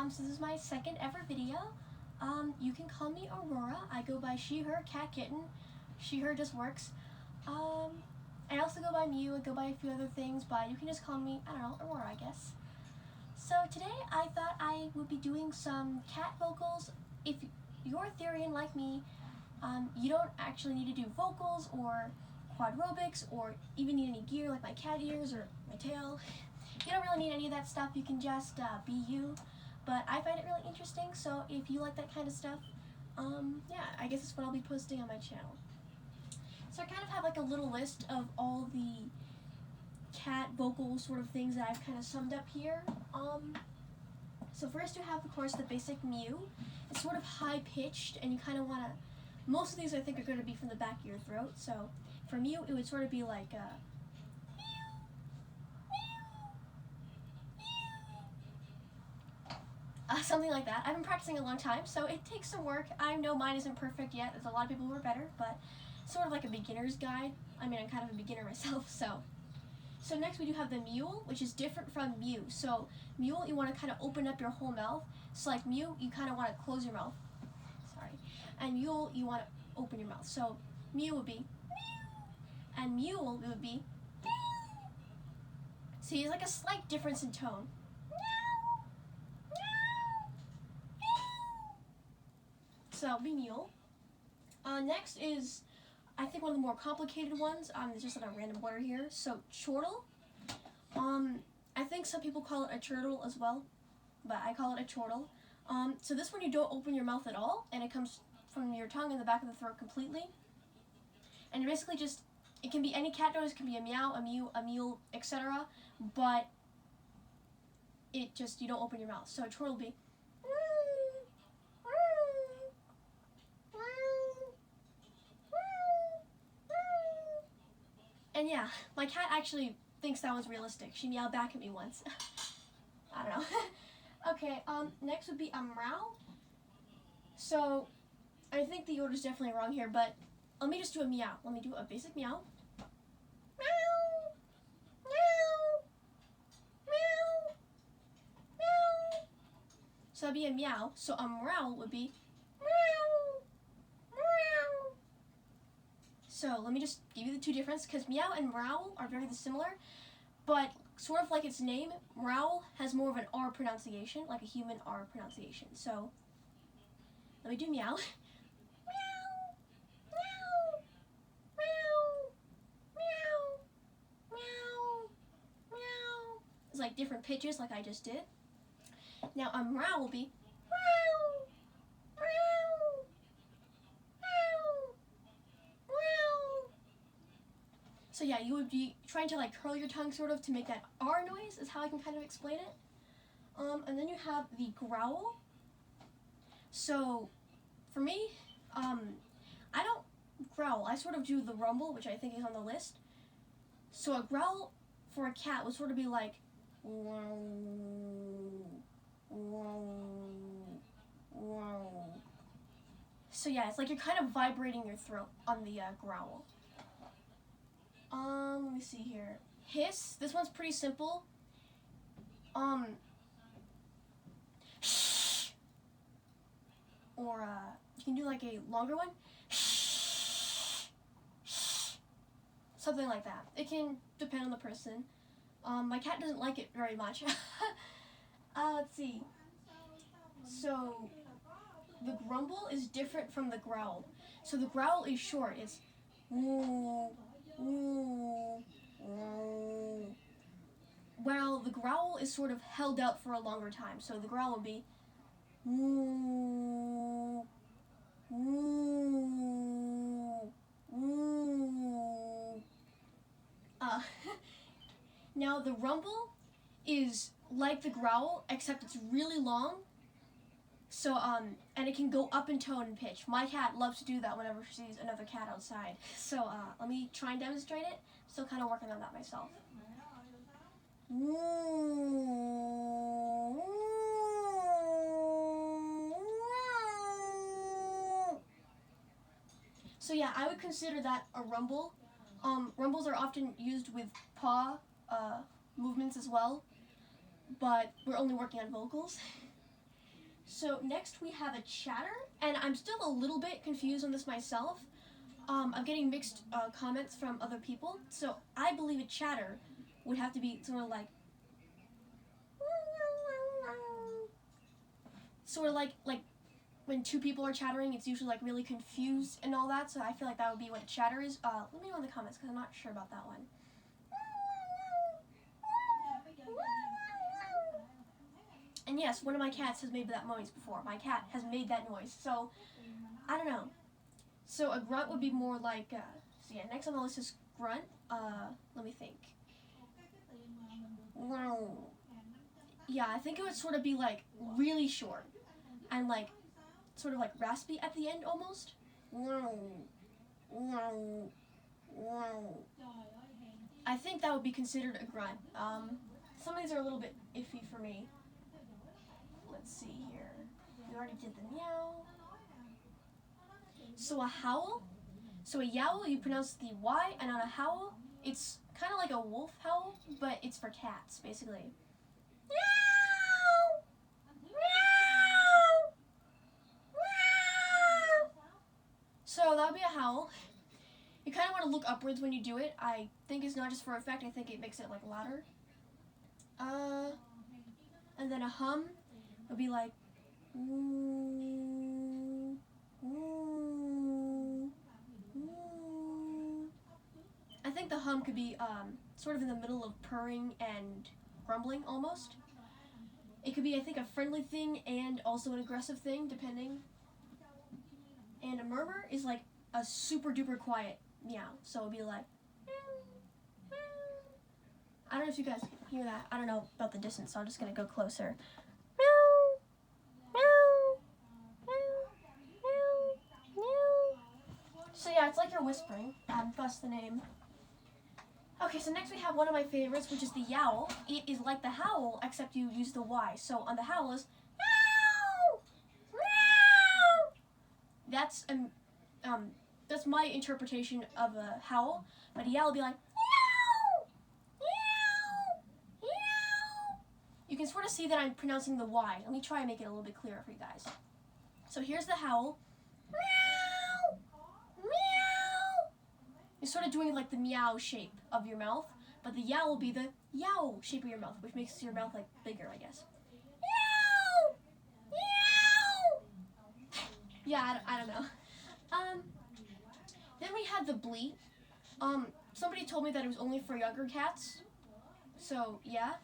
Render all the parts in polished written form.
So this is my second ever video. You can call me Aurora. I go by she, her, cat, kitten. She, her just works. I also go by Mew. I go by a few other things, but you can just call me, I don't know, Aurora, I guess. So today I thought I would be doing some cat vocals. If you're Therian like me, you don't actually need to do vocals or quadrobics or even need any gear like my cat ears or my tail. You don't really need any of that stuff. You can just be you. But I find it really interesting, so if you like that kind of stuff, yeah, I guess that's what I'll be posting on my channel. So I kind of have like a little list of all the cat vocal sort of things that I've kind of summed up here. So first you have, of course, the basic Mew. It's sort of high-pitched, and you kind of want to, most of these I think are going to be from the back of your throat. So for Mew, it would sort of be like something like that. I've been practicing a long time, so it takes some work. I know mine isn't perfect yet. There's a lot of people who are better, but sort of like a beginner's guide. I mean, I'm kind of a beginner myself, so. So next we do have the mule, which is different from Mew. So mule, you want to kind of open up your whole mouth. So like Mew, you kind of want to close your mouth. Sorry. And mule, you want to open your mouth. So Mew would be mew, and mule it would be mew. So there's like a slight difference in tone. So that'll be mule. Next is, I think, one of the more complicated ones. It's just like a random word here. So chortle. I think some people call it a chortle as well, but I call it a chortle. So this one you don't open your mouth at all, and it comes from your tongue in the back of the throat completely. And you're basically just, it can be any cat noise, it can be a meow, a mew, a mule, etc. But it just, you don't open your mouth. So a chortle will be. And yeah, my cat actually thinks that was realistic. She meowed back at me once. I don't know. Okay, next would be a meow. So, I think the order's definitely wrong here, but let me just do a meow. Let me do a basic meow. Meow, meow, meow, meow. So that'd be a meow. So a meow would be meow, meow. So let me just give you the two differences, because meow and meow are very similar, but sort of like its name, meow has more of an R pronunciation, like a human R pronunciation. So let me do meow. Meow, meow, meow, meow, meow, meow. It's like different pitches, like I just did. Now a meow will be meow, meow. So yeah, you would be trying to like curl your tongue sort of to make that R noise, is how I can kind of explain it. And then you have the growl. So for me, I don't growl. I sort of do the rumble, which I think is on the list. So a growl for a cat would sort of be like wow, wow, wow. So yeah, it's like you're kind of vibrating your throat on the growl. Let me see here. Hiss. This one's pretty simple. Or you can do like a longer one. Something like that. It can depend on the person. My cat doesn't like it very much. Let's see. So the grumble is different from the growl. So the growl is short. It's woo. Well, the growl is sort of held out for a longer time, so the growl will be woo, woo, woo. Now the rumble is like the growl, except it's really long. So, and it can go up in tone and pitch. My cat loves to do that whenever she sees another cat outside. So, let me try and demonstrate it. Still kind of working on that myself. So yeah, I would consider that a rumble. Rumbles are often used with paw movements as well, but we're only working on vocals. So next we have a chatter, and I'm still a little bit confused on this myself. I'm getting mixed comments from other people. So I believe a chatter would have to be sort of like when two people are chattering, it's usually like really confused and all that. So I feel like that would be what a chatter is. Let me know in the comments because I'm not sure about that one. And yes, one of my cats has made that noise before. My cat has made that noise. So I don't know. So a grunt would be more like. So yeah, next on the list is grunt. Let me think. Yeah, I think it would sort of be like really short and like sort of like raspy at the end almost. I think that would be considered a grunt. Some of these are a little bit iffy for me. Let's see here. We already did the meow. So a howl. So a yowl, you pronounce the Y, and on a howl, it's kind of like a wolf howl, but it's for cats, basically. So that would be a howl. You kind of want to look upwards when you do it. I think it's not just for effect. I think it makes it like louder. And then a hum would be like. I think the hum could be sort of in the middle of purring and grumbling almost. It could be, I think, a friendly thing and also an aggressive thing, depending. And a murmur is like a super duper quiet meow. So it'd be like. I don't know if you guys can hear that. I don't know about the distance, so I'm just gonna go closer. So yeah, it's like you're whispering. That's the name. Okay, so next we have one of my favorites, which is the yowl. It is like the howl, except you use the Y. So on the howl is meow, meow. That's my interpretation of a howl. But a yowl will be like meow, meow, meow. You can sort of see that I'm pronouncing the Y. Let me try and make it a little bit clearer for you guys. So here's the howl. Meow, meow. You're sort of doing like the meow shape of your mouth, but the yowl will be the yow shape of your mouth, which makes your mouth like bigger, I guess. Meow, meow. Yeah, I don't know. Then we have the bleat. Somebody told me that it was only for younger cats. So yeah,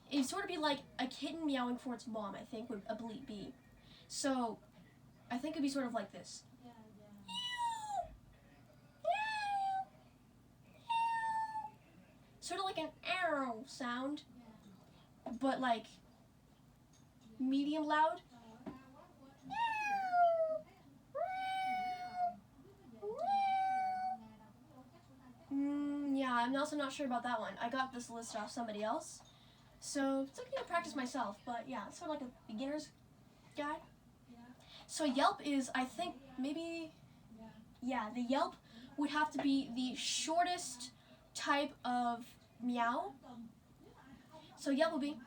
it'd sort of be like a kitten meowing for its mom. I think would a bleat be. So I think it'd be sort of like this. Sort of like an arrow sound, but like medium loud. Yeah, I'm also not sure about that one. I got this list off somebody else, so it's okay to practice myself, but yeah, it's sort of like a beginner's guide. So yelp is, I think, maybe, yeah, the yelp would have to be the shortest type of meow. So yelp will be,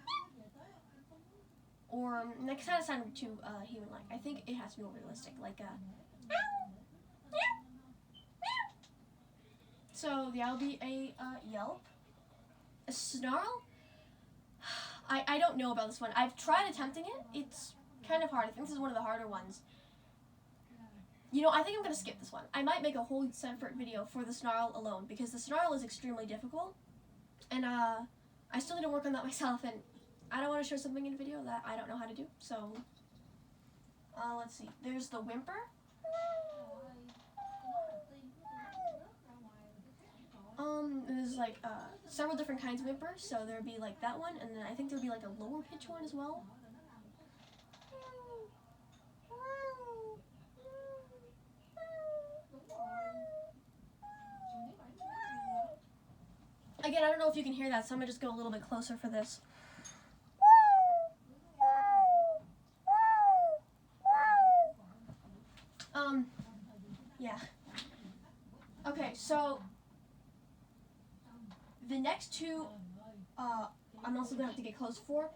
or that kind of sounded too human-like. I think it has to be more realistic, like so yeah, will be a yelp. A snarl? I don't know about this one. I've tried attempting it. It's kind of hard. I think this is one of the harder ones. You know, I think I'm going to skip this one. I might make a whole separate video for the snarl alone, because the snarl is extremely difficult. And I still need to work on that myself, and I don't want to show something in a video that I don't know how to do. So, let's see. There's the whimper. There's like several different kinds of whimpers, so there'd be like that one, and then I think there'd be like a lower pitch one as well. Again, I don't know if you can hear that, so I'm gonna just go a little bit closer for this. Yeah. Okay, so the next two, I'm also gonna have to get close for.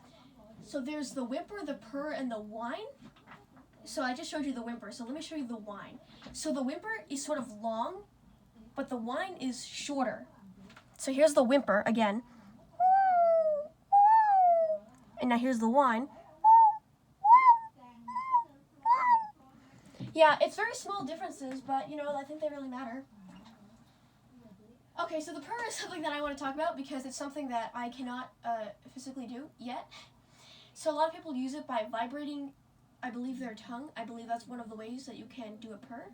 So there's the whimper, the purr, and the whine. So I just showed you the whimper, so let me show you the whine. So the whimper is sort of long, but the whine is shorter. So here's the whimper again. And now here's the whine. Yeah, it's very small differences, but you know, I think they really matter. Okay, so the purr is something that I want to talk about because it's something that I cannot physically do yet. So a lot of people use it by vibrating, I believe, their tongue. I believe that's one of the ways that you can do a purr.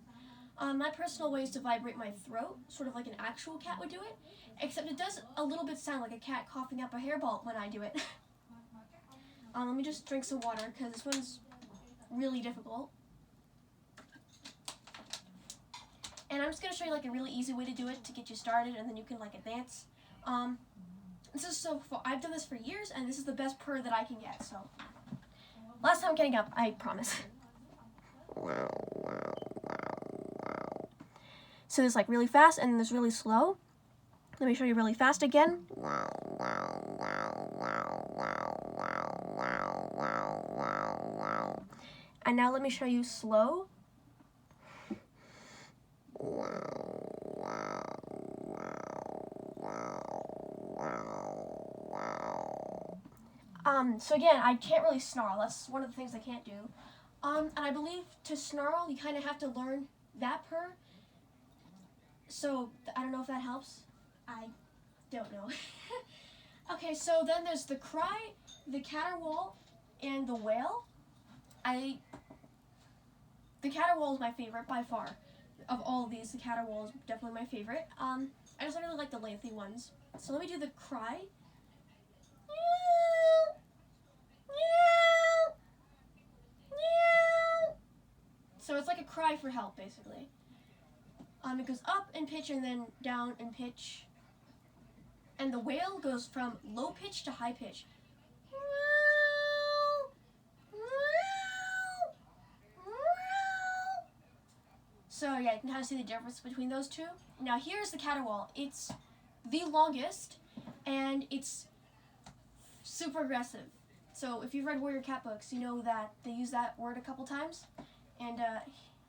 My personal way is to vibrate my throat, sort of like an actual cat would do it, except it does a little bit sound like a cat coughing up a hairball when I do it. Let me just drink some water because this one's really difficult. And I'm just going to show you like a really easy way to do it to get you started, and then you can like advance. This is so far, I've done this for years, and this is the best purr that I can get. So last time getting up, I promise. So there's like really fast, and there's really slow. Let me show you really fast again. And now let me show you slow. So again, I can't really snarl. That's one of the things I can't do. And I believe to snarl, you kind of have to learn that purr. So I don't know if that helps. I don't know. Okay, so then there's the cry, the caterwaul, and the wail. The caterwaul is my favorite by far. Of all of these, the caterwaul is definitely my favorite. I just really like the lengthy ones. So let me do the cry. So it's like a cry for help, basically. It goes up in pitch and then down in pitch. And the wail goes from low pitch to high pitch. So yeah, you can kind of see the difference between those two. Now here's the caterwaul. It's the longest, and it's super aggressive. So if you've read Warrior Cat books, you know that they use that word a couple times. And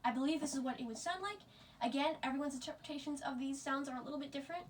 I believe this is what it would sound like. Again, everyone's interpretations of these sounds are a little bit different.